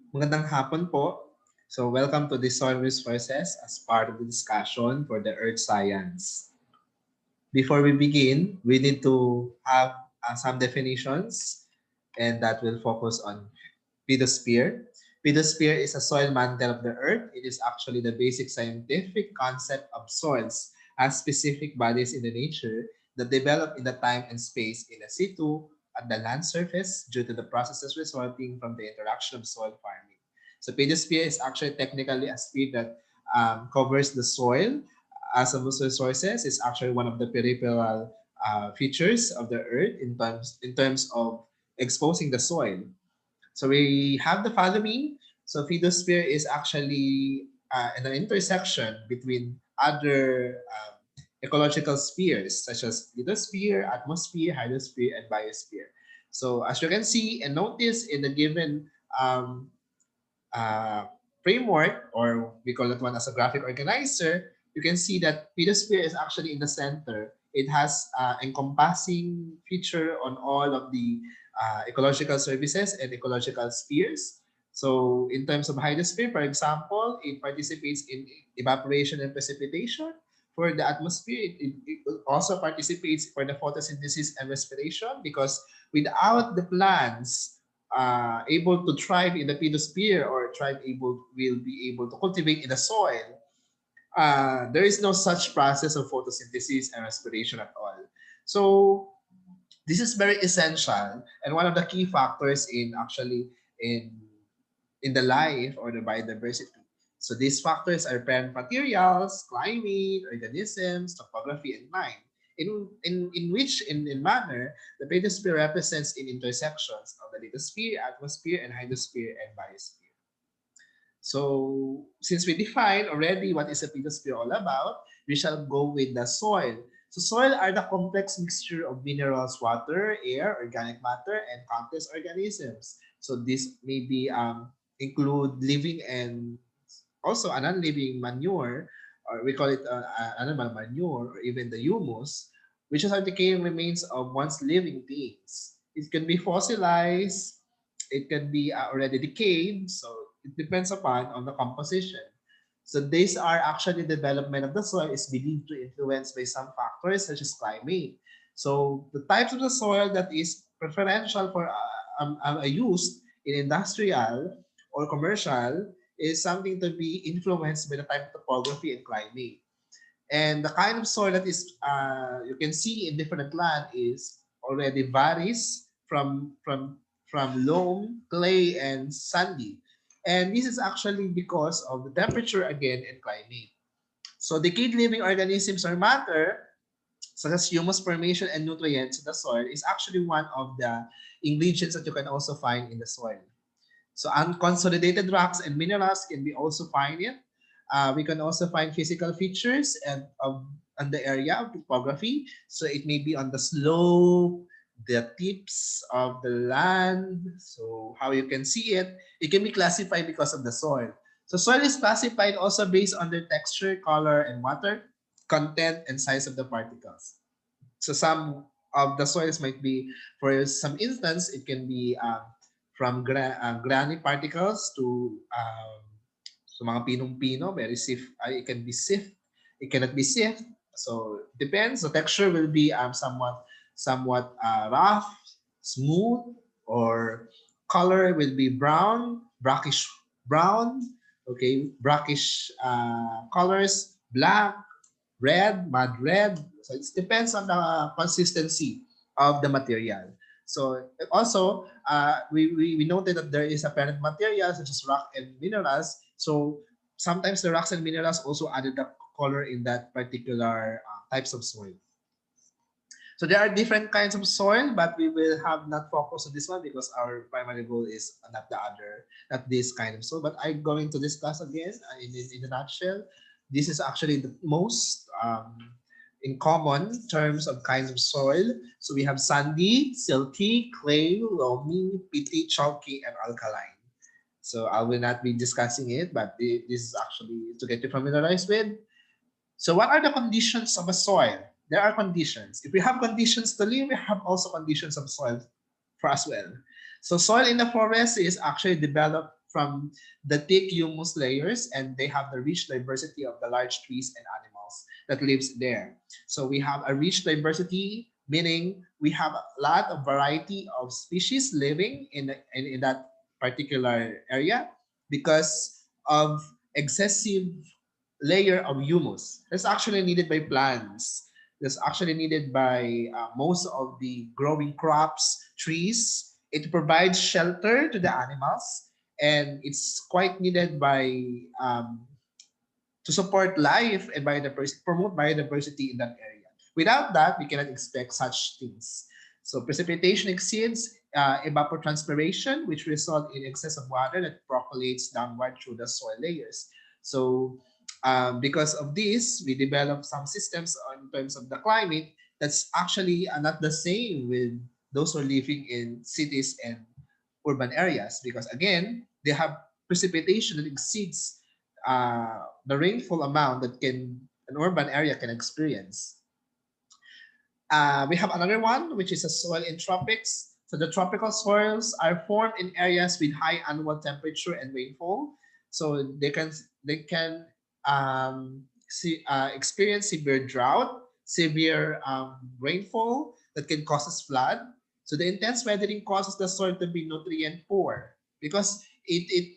Magandang hapon po. So welcome to the Soil Resources as part of the discussion for the Earth Science. Before we begin, we need to have some definitions and that will focus on pedosphere. Pedosphere is a soil mantle of the Earth. It is actually the basic scientific concept of soils as specific bodies in the nature that develop in the time and space in a situ at the land surface due to the processes resulting from the interaction of soil farming. So pedosphere is actually technically a sphere that covers the soil as a resources. Is actually one of the peripheral features of the earth in terms of exposing the soil. So we have the following. So photosphere is actually an intersection between other ecological spheres such as lithosphere, atmosphere, hydrosphere, and biosphere. So as you can see and notice in the given um, uh, framework, or we call that one as a graphic organizer, you can see that pedosphere is actually in the center. It has encompassing feature on all of the ecological services and ecological spheres. So in terms of hydrosphere, for example, it participates in evaporation and precipitation. For the atmosphere, it also participates for the photosynthesis and respiration because without the plants able to thrive in the pedosphere or thrive able will be able to cultivate in the soil, there is no such process of photosynthesis and respiration at all. So this is very essential and one of the key factors in actually in the life or the biodiversity. So these factors are parent materials, climate, organisms, topography, and time. In which in manner the pedosphere represents in intersections of the lithosphere, atmosphere, and hydrosphere and biosphere. So since we defined already what is a pedosphere all about, we shall go with the soil. So soil are the complex mixture of minerals, water, air, organic matter, and countless organisms. So this may be include living and also a non-living manure, or we call it animal manure, or even the humus, which is a decaying remains of once living things. It can be fossilized, it can be already decayed, so it depends upon on the composition. So these are actually development of the soil is believed to influence by some factors such as climate. So the types of the soil that is preferential for use in industrial or commercial is something to be influenced by the type of topography and climate. And the kind of soil that is you can see in different land is already varies from loam, clay, and sandy. And this is actually because of the temperature again and climate. So decayed living organisms or matter, such as humus formation and nutrients in the soil, is actually one of the ingredients that you can also find in the soil. So unconsolidated rocks and minerals can be also find it. We can also find physical features and of on the area of topography. So it may be on the slope, the tips of the land. So how you can see it, it can be classified because of the soil. So soil is classified also based on the texture, color, and water content and size of the particles. So some of the soils might be, for some instance, it can be from granite particles to mga pinong-pino, very sift. It can be sift. It cannot be sift. So depends. The texture will be somewhat rough, smooth, or color will be brown, brackish brown. Okay, brackish colors, black, red, mud red. So it depends on the consistency of the material. So also, we noted that there is a parent material such as rock and minerals. So sometimes the rocks and minerals also added the color in that particular types of soil. So there are different kinds of soil, but we will have not focus on this one because our primary goal is not the other, not this kind of soil. But I'm going to discuss again in a nutshell. This is actually the most in common terms of kinds of soil. So we have sandy, silty, clay, loamy, peaty, chalky, and alkaline. So I will not be discussing it, but this is actually to get you familiarized with. So what are the conditions of a soil? There are conditions. If we have conditions to live, we have also conditions of soil for as well. So soil in the forest is actually developed from the thick humus layers, and they have the rich diversity of the large trees and animals that lives there. So we have a rich diversity, meaning we have a lot of variety of species living in that particular area because of excessive layer of humus that's actually needed by plants, that's actually needed by most of the growing crops, trees. It provides shelter to the animals, and it's quite needed by to support life and biodiversity, promote biodiversity in that area. Without that, we cannot expect such things. So precipitation exceeds evapotranspiration, which result in excess of water that percolates downward through the soil layers. So because of this, we develop some systems in terms of the climate that's actually not the same with those who are living in cities and urban areas, because again, they have precipitation that exceeds the rainfall amount that can an urban area can experience. We have another one, which is a soil in tropics. So the tropical soils are formed in areas with high annual temperature and rainfall. So they can experience severe drought, severe rainfall that can causes flood. So the intense weathering causes the soil to be nutrient poor because it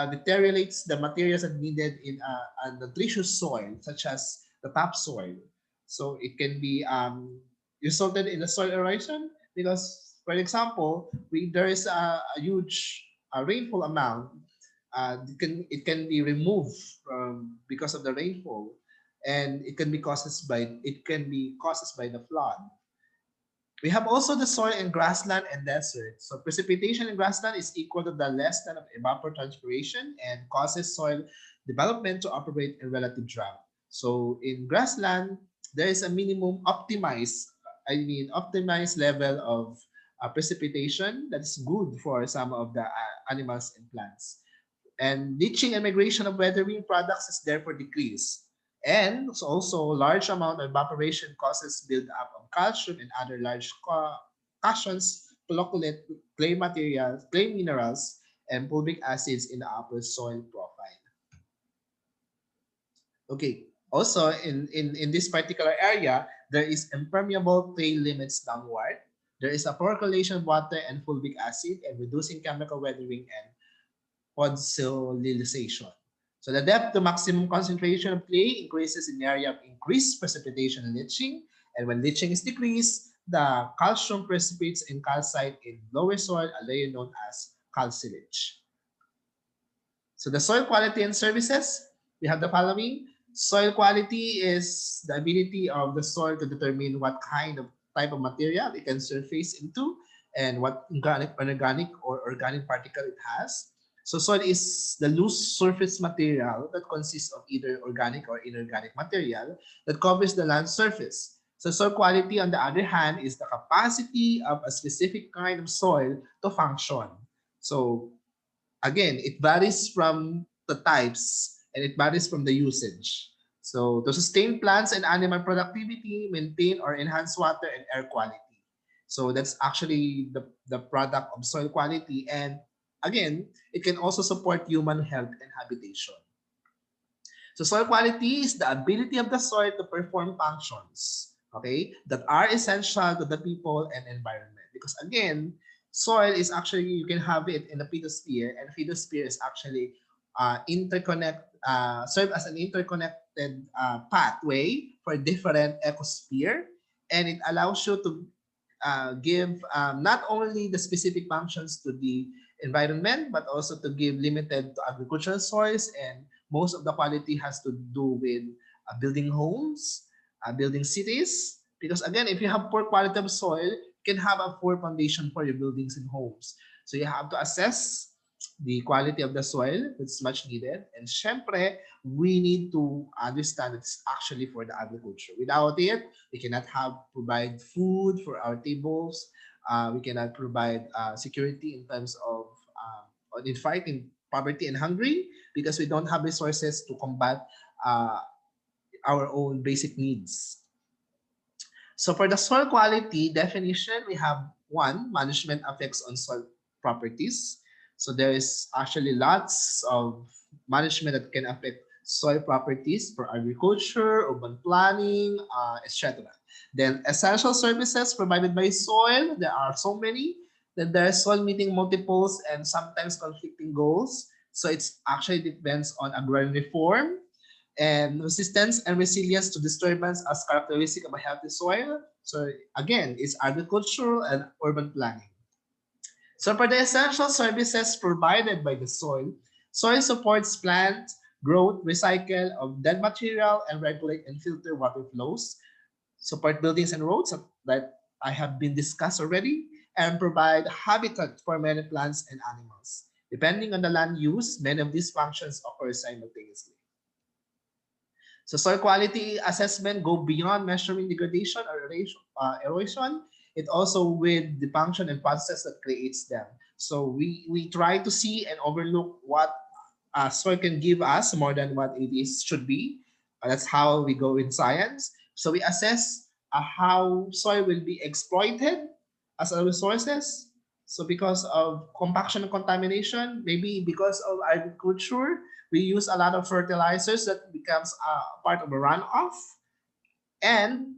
deteriorates the materials that needed in a nutritious soil, such as the topsoil. So it can be resulted in a soil erosion because, for example, there is a huge rainfall amount. It can be removed because of the rainfall, and it can be causes by the flood. We have also the soil in grassland and desert. So precipitation in grassland is equal to the less than of evapotranspiration and causes soil development to operate in relative drought. So in grassland, there is a minimum optimized level of precipitation that is good for some of the animals and plants. And leaching and migration of weathering products is therefore decreased. And so also large amount of evaporation causes build-up of calcium and other large cations, flocculate, clay materials, clay minerals, and fulvic acids in the upper soil profile. Okay. Also, in this particular area, there is impermeable clay limits downward. There is a percolation of water and fulvic acid and reducing chemical weathering and podsolization. So the depth to maximum concentration of clay increases in the area of increased precipitation and leaching. And when leaching is decreased, the calcium precipitates in calcite in lower soil, a layer known as calcilage. So the soil quality and services, we have the following. Soil quality is the ability of the soil to determine what kind of type of material it can surface into and what organic, anorganic, or organic particle it has. So soil is the loose surface material that consists of either organic or inorganic material that covers the land surface. So soil quality, on the other hand, is the capacity of a specific kind of soil to function. So again, it varies from the types and it varies from the usage. So to sustain plants and animal productivity, maintain or enhance water and air quality. So that's actually the product of soil quality. And again, it can also support human health and habitation. So soil quality is the ability of the soil to perform functions, okay, that are essential to the people and environment. Because again, soil is actually, you can have it in a pedosphere, and pedosphere is actually serve as an interconnected pathway for different ecosphere, and it allows you to give not only the specific functions to the environment, but also to give limited to agricultural soils. And most of the quality has to do with building homes, building cities. Because again, if you have poor quality of soil, you can have a poor foundation for your buildings and homes. So you have to assess the quality of the soil that's much needed. And syempre, we need to understand that it's actually for the agriculture. Without it, we cannot provide food for our tables. We cannot provide security in terms of in fighting poverty and hungry, because we don't have resources to combat uh, our own basic needs. So for the soil quality definition, we have one, management effects on soil properties. So there is actually lots of management that can affect soil properties for agriculture, urban planning, etc. Then essential services provided by soil, there are so many. Then there is soil meeting multiples and sometimes conflicting goals. So it's actually depends on agrarian reform and resistance and resilience to disturbance as characteristic of a healthy soil. So again, it's agricultural and urban planning. So for the essential services provided by the soil supports plant growth, recycle of dead material, and regulate and filter water flows, support buildings and roads that I have been discussed already, and provide habitat for many plants and animals. Depending on the land use, many of these functions occur simultaneously. So soil quality assessment go beyond measuring degradation or erosion. It also with the function and process that creates them. So we try to see and overlook what soil can give us more than what it is should be. That's how we go in science. So we assess how soil will be exploited as a resources. So because of compaction and contamination, maybe because of agriculture, we use a lot of fertilizers that becomes part of a runoff. And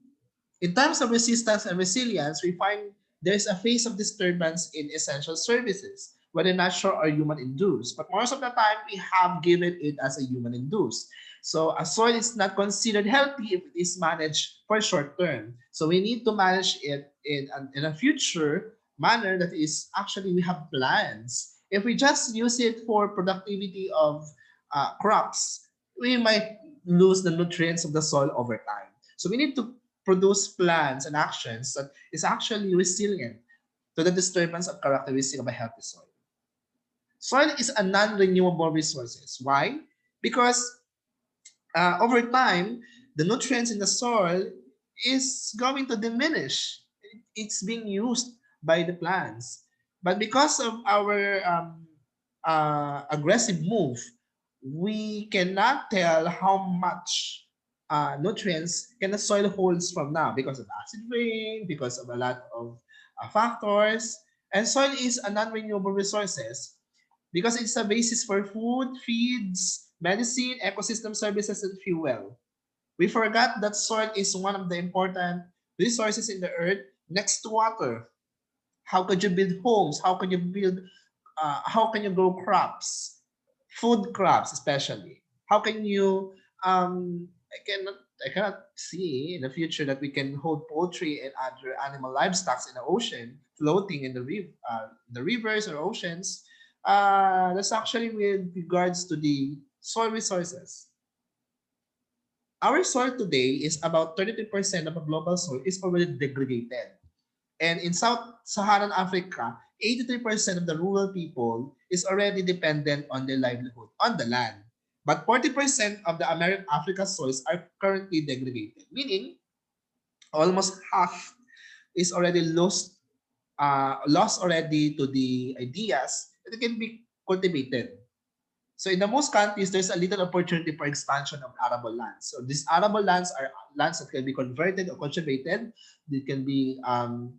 in terms of resistance and resilience, we find there's a phase of disturbance in essential services, whether natural or human induced. But most of the time, we have given it as a human induced. So a soil is not considered healthy if it is managed for short term. So we need to manage it in a future manner that is actually we have plans. If we just use it for productivity of crops, we might lose the nutrients of the soil over time. So we need to produce plans and actions that is actually resilient to the disturbance of characteristic of a healthy soil. Soil is a non-renewable resources. Why? Because over time, the nutrients in the soil is going to diminish. It's being used by the plants. But because of our aggressive move, we cannot tell how much nutrients can the soil holds from now because of acid rain, because of a lot of factors. And soil is a non-renewable resources because it's a basis for food, feeds, medicine, ecosystem services, and fuel. We forgot that soil is one of the important resources in the earth next to water. How could you build homes? How can you grow crops, food crops especially? How can you, I cannot see in the future that we can hold poultry and other animal livestock in the ocean, floating in the rivers or oceans. That's actually with regards to the soil resources. Our soil today is about 33% of the global soil is already degraded. And in Sub-Saharan Africa, 83% of the rural people is already dependent on their livelihood on the land. But 40% of the American Africa soils are currently degraded, meaning almost half is already lost already to the ideas that it can be cultivated. So in the most countries, there's a little opportunity for expansion of arable lands. So these arable lands are lands that can be converted or cultivated. They can be um,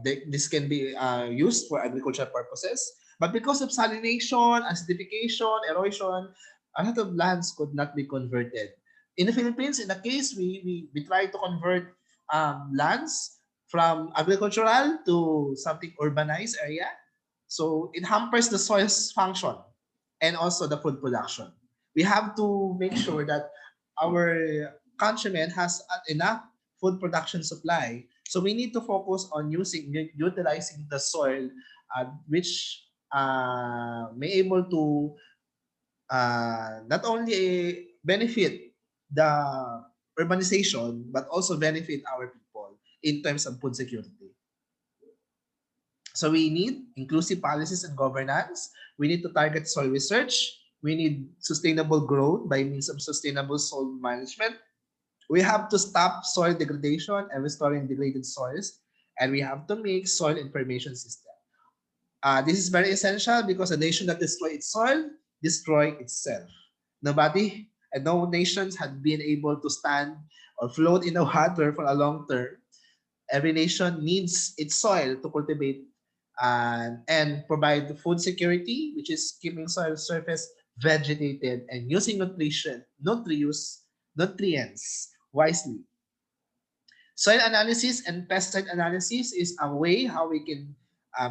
this can be used for agricultural purposes. But because of salination, acidification, erosion, a lot of lands could not be converted. In the Philippines, in the case we try to convert lands from agricultural to something urbanized area. So it hampers the soil's function and also the food production. We have to make sure that our countrymen has enough food production supply. So we need to focus on utilizing the soil, which may able to not only benefit the urbanization but also benefit our people in terms of food security. So we need inclusive policies and governance. We need to target soil research. We need sustainable growth by means of sustainable soil management. We have to stop soil degradation and restoring degraded soils, and we have to make soil information system. This is very essential because a nation that destroys its soil destroy itself. Nobody and no nations had been able to stand or float in the water for a long term. Every nation needs its soil to cultivate and provide food security, which is keeping soil surface vegetated and using nutrients wisely. Soil analysis and pesticide analysis is a way how we can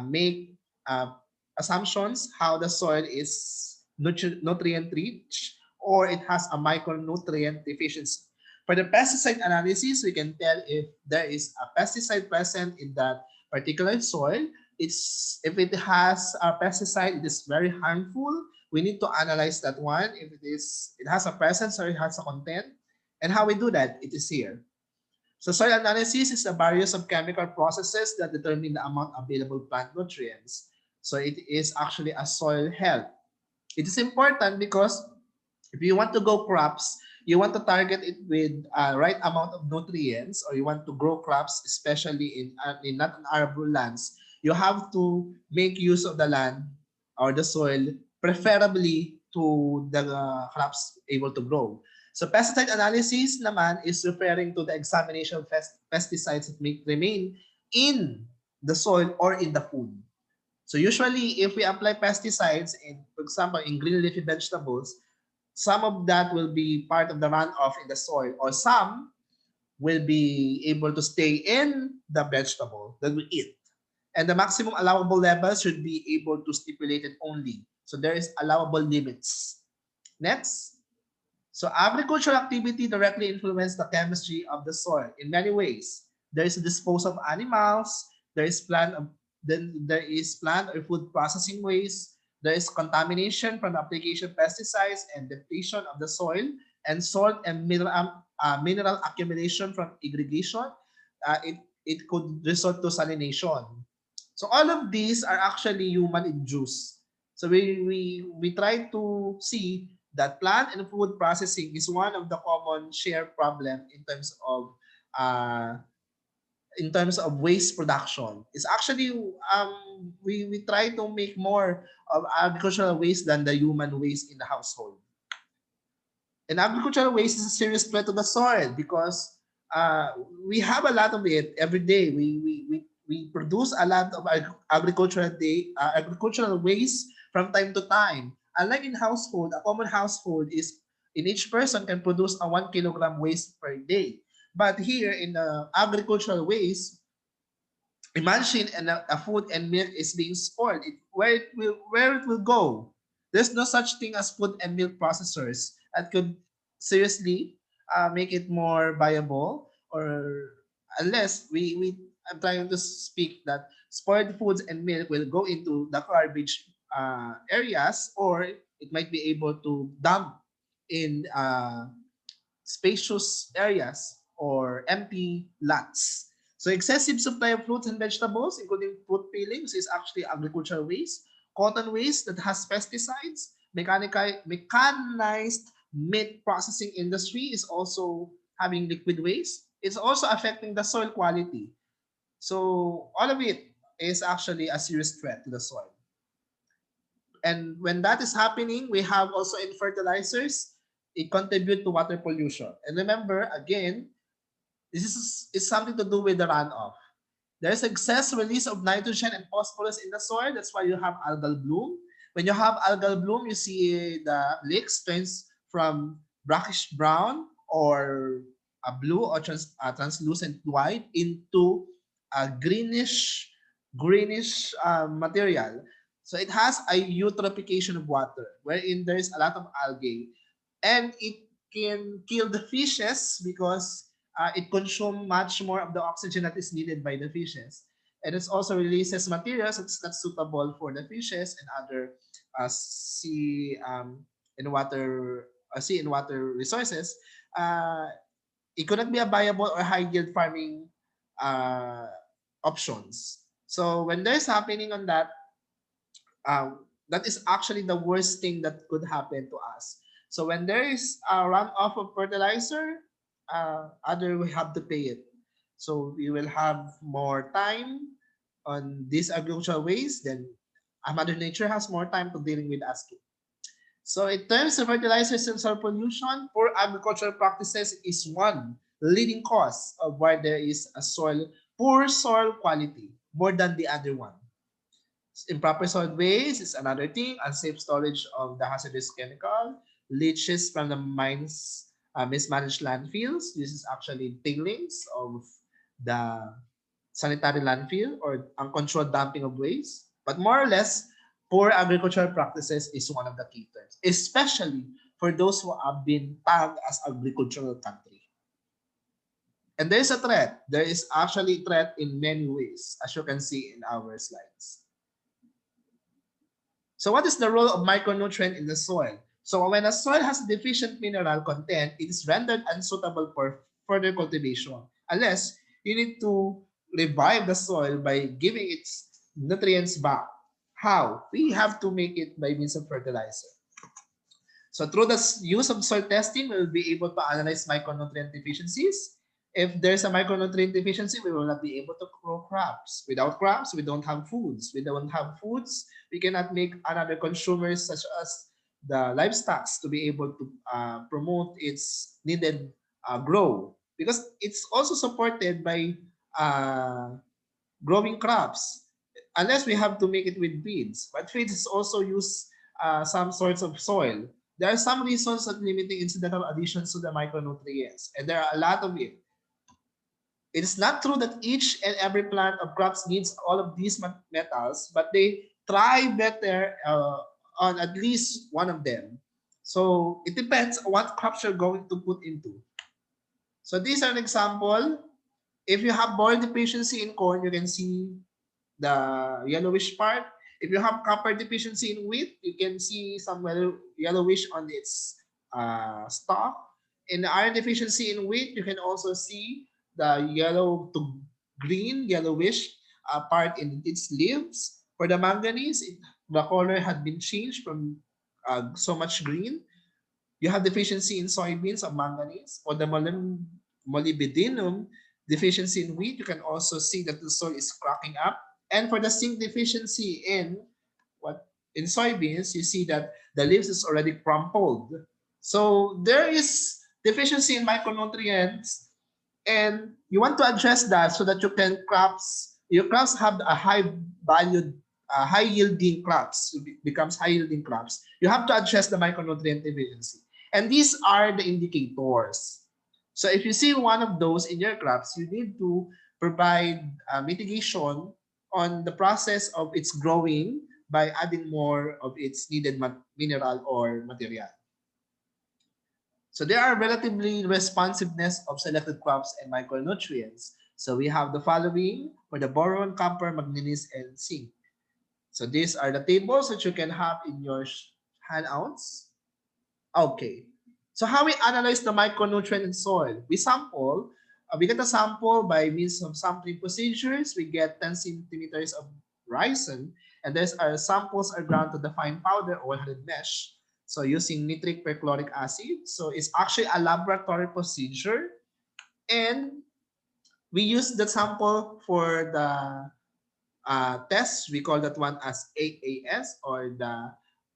make uh, assumptions how the soil is nutrient rich or it has a micronutrient deficiency. For the pesticide analysis, we can tell if there is a pesticide present in that particular soil. It's if it has a pesticide, it is very harmful. We need to analyze that one if it has a presence or it has a content. And how we do that, it is here. So soil analysis is a various of chemical processes that determine the amount of available plant nutrients. So it is actually a soil health. It is important because if you want to grow crops, you want to target it with a right amount of nutrients, or you want to grow crops, especially in not an arable lands, you have to make use of the land or the soil, preferably to the crops able to grow. So pesticide analysis naman is referring to the examination of pesticides that may remain in the soil or in the food. So usually, if we apply pesticides in, for example, in green leafy vegetables, some of that will be part of the runoff in the soil, or some will be able to stay in the vegetable that we eat. And the maximum allowable level should be able to stipulate it only. So there is allowable limits. Next. So agricultural activity directly influence the chemistry of the soil in many ways. There is a disposal of animals, there is plant then there is plant or food processing waste, there is contamination from application of pesticides and depletion of the soil, and salt and mineral accumulation from irrigation. It could result to salination. So all of these are actually human induced. So we try to see that plant and food processing is one of the common shared problem uh, in terms of waste production. It's actually we try to make more of agricultural waste than the human waste in the household. And agricultural waste is a serious threat to the soil because uh, we have a lot of it every day. We produce a lot of agricultural waste from time to time. Unlike in household, a common household is in each person can produce a 1 kilogram waste per day. But here in the agricultural waste, imagine a food and milk is being spoiled. Where it will go? There's no such thing as food and milk processors that could seriously make it more viable, or unless we I'm trying to speak that spoiled foods and milk will go into the garbage areas, or it might be able to dump in spacious areas or empty lots. So excessive supply of fruits and vegetables, including fruit peelings, is actually agricultural waste. Cotton waste that has pesticides, mechanized meat processing industry is also having liquid waste. It's also affecting the soil quality. So all of it is actually a serious threat to the soil. And when that is happening, we have also in fertilizers, it contribute to water pollution. And remember, again, is something to do with the runoff. There's excess release of nitrogen and phosphorus in the soil. That's why you have algal bloom. When you have algal bloom, you see the leeks turns from brackish brown or a blue or translucent white into a greenish material. So it has a eutrophication of water, wherein there is a lot of algae, and it can kill the fishes because it consumes much more of the oxygen that is needed by the fishes. And it also releases materials that's not suitable for the fishes and other sea and water resources. Uh, it could not be a viable or high yield farming uh, options. So when there's happening on that, that is actually the worst thing that could happen to us. So when there is a runoff of fertilizer, other we have to pay it. So we will have more time on these agricultural waste, then Mother Nature has more time to dealing with us. So in terms of fertilizers and soil pollution, poor agricultural practices is one leading cause of why there is a poor soil quality more than the other one. Improper solid waste is another thing. Unsafe storage of the hazardous chemical. Leaches from the mines, mismanaged landfills. This is actually tailings of the sanitary landfill or uncontrolled dumping of waste. But more or less, poor agricultural practices is one of the key terms, especially for those who have been tagged as agricultural country. And there is a threat. There is actually a threat in many ways, as you can see in our slides. So what is the role of micronutrient in the soil? So when a soil has deficient mineral content, it is rendered unsuitable for further cultivation unless you need to revive the soil by giving its nutrients back. How? We have to make it by means of fertilizer. So through the use of soil testing, we will be able to analyze micronutrient deficiencies. If there's a micronutrient deficiency, we will not be able to grow crops. Without crops, we don't have foods. We don't have foods, we cannot make another consumers such as the livestock to be able to promote its needed grow. Because it's also supported by uh, growing crops. Unless we have to make it with feeds. But feeds is also use some sorts of soil. There are some reasons that limiting incidental additions to the micronutrients, and there are a lot of it. It is not true that each and every plant of crops needs all of these metals, but they thrive better on at least one of them. So it depends on what crops you're going to put into. So these are an example. If you have boil deficiency in corn, you can see the yellowish part. If you have copper deficiency in wheat, you can see some yellowish on its stalk. In the iron deficiency in wheat, you can also see the yellow to green, yellowish part in its leaves. For the manganese, the color had been changed from so much green. You have deficiency in soybeans of manganese. For the molybdenum deficiency in wheat, you can also see that the soil is cracking up. And for the zinc deficiency in what in soybeans, you see that the leaves is already crumpled. So there is deficiency in micronutrients, and you want to address that so that you can crops your crops have a high valued high yielding crops becomes high yielding crops. You have to address the micronutrient deficiency, and these are the indicators. So if you see one of those in your crops, you need to provide mitigation on the process of its growing by adding more of its needed mineral or material. So there are relatively responsiveness of selected crops and micronutrients. So we have the following for the boron, copper, manganese, and zinc. So these are the tables that you can have in your handouts. Okay. So how we analyze the micronutrient in soil? We get a sample by means of sampling procedures. We get 10 centimeters of ricin, and there's our samples are ground to the fine powder or 100 mesh. So using nitric perchloric acid. So it's actually a laboratory procedure, and we use the sample for the test. We call that one as AAS, or the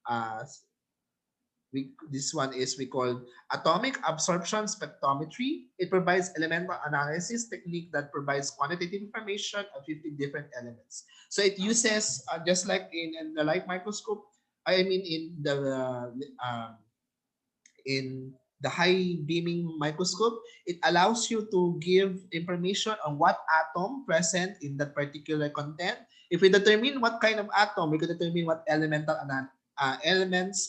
uh, this one is we call atomic absorption spectrometry. It provides elemental analysis technique that provides quantitative information of 50 different elements. So it uses just like in the light microscope. I mean in the high beaming microscope, it allows you to give information on what atom present in that particular content. If we determine what kind of atom, we can determine what elements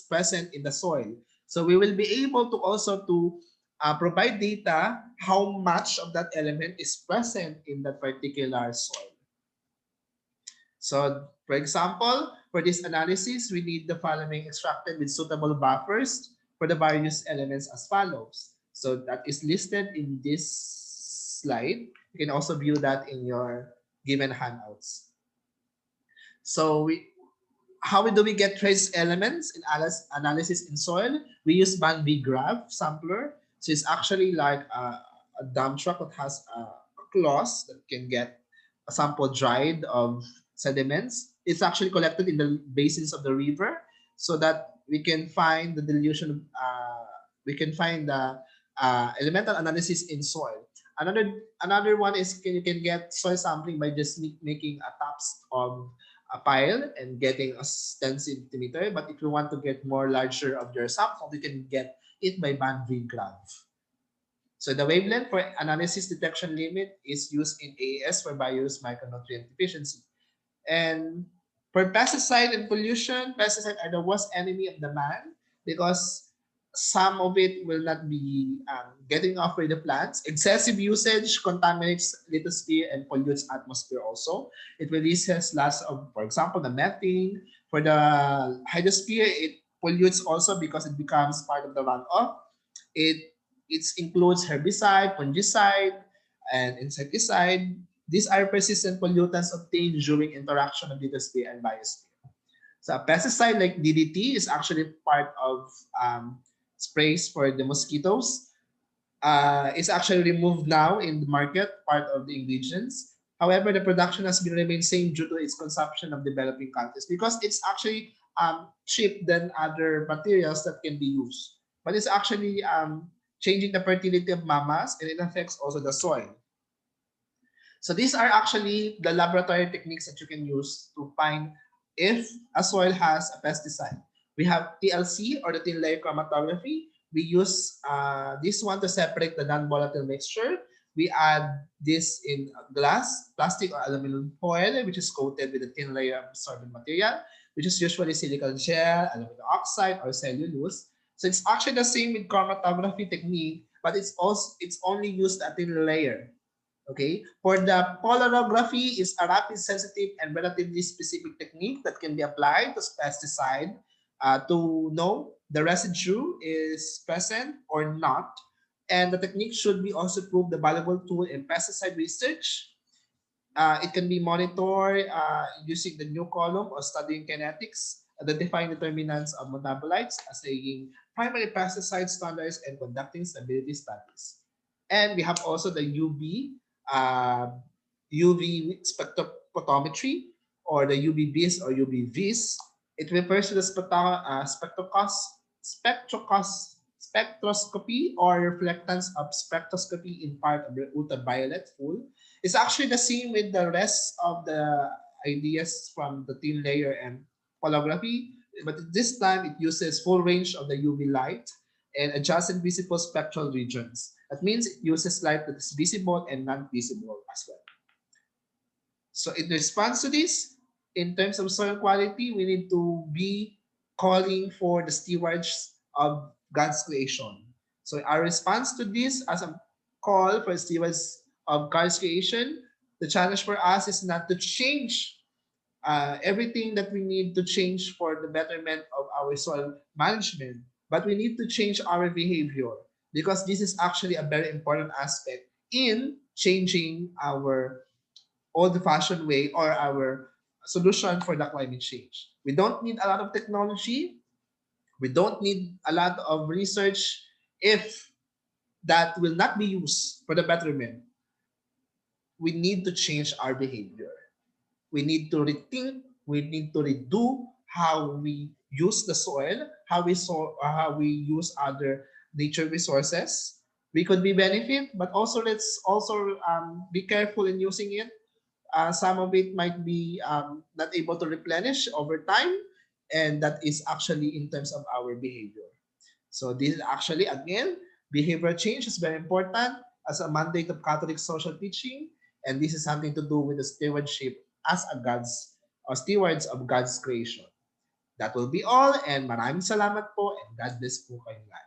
present in the soil. So we will be able to also to provide data how much of that element is present in that particular soil. So for example, for this analysis, we need the following extracted with suitable buffers for the various elements as follows. So that is listed in this slide. You can also view that in your given handouts. So how do we get trace elements in analysis in soil? We use Van V graph sampler. So it's actually like a dump truck that has a claws that can get a sample dried of sediments. It's actually collected in the basins of the river so that we can find the dilution, we can find the elemental analysis in soil. Another one is you can get soil sampling by just making a taps of a pile and getting a 10 centimeter. But if you want to get more larger of your sample, you can get it by Van Graaff. So the wavelength for analysis detection limit is used in AAS for bio's micronutrient deficiency. And for pesticide and pollution, pesticides are the worst enemy of the man because some of it will not be getting off with the plants. Excessive usage contaminates lithosphere and pollutes atmosphere also. It releases lots of, for example, the methane. For the hydrosphere, it pollutes also because it becomes part of the runoff. It it includes herbicide, fungicide, and insecticide. These are persistent pollutants obtained during interaction of lithosphere and biosphere. So a pesticide like DDT is actually part of sprays for the mosquitoes. It's actually removed now in the market, part of the ingredients. However, the production has been remained same due to its consumption of developing countries because it's actually cheap than other materials that can be used. But it's actually changing the fertility of mammals and it affects also the soil. So these are actually the laboratory techniques that you can use to find if a soil has a pesticide. We have TLC or the thin layer chromatography. We use this one to separate the non-volatile mixture. We add this in glass, plastic or aluminum foil, which is coated with a thin layer of absorbent material, which is usually silicon gel, aluminum oxide, or cellulose. So it's actually the same with chromatography technique, but it's only used a thin layer. Okay, for the polarography is a rapid, sensitive, and relatively specific technique that can be applied to pesticide to know the residue is present or not. And the technique should be also prove the valuable tool in pesticide research. It can be monitored using the new column or studying kinetics, identifying determinants of metabolites, assaying primary pesticide standards, and conducting stability studies. And we have also the uh, UV spectrophotometry or the UVBs or UVVs. It refers to the spectroscopy or reflectance of spectroscopy in part of the ultraviolet full. It's actually the same with the rest of the ideas from the thin layer and holography, but this time it uses full range of the UV light and adjusted visible spectral regions. That means it uses light that is visible and non-visible as well. So in response to this, in terms of soil quality, we need to be calling for the stewards of God's creation. So our response to this as a call for stewards of God's creation, the challenge for us is not to change everything that we need to change for the betterment of our soil management, but we need to change our behavior because this is actually a very important aspect in changing our old-fashioned way or our solution for the climate change. We don't need a lot of technology. We don't need a lot of research if that will not be used for the betterment. We need to change our behavior. We need to rethink, we need to redo how we use the soil, how we use other nature resources. We could be benefit, but also let's also be careful in using it. Some of it might be not able to replenish over time, and that is actually in terms of our behavior. So this is actually again behavior change is very important as a mandate of Catholic social teaching, and this is something to do with the stewardship as a God's or stewards of God's creation. That will be all, and maraming salamat po, and God bless po kayong lahat.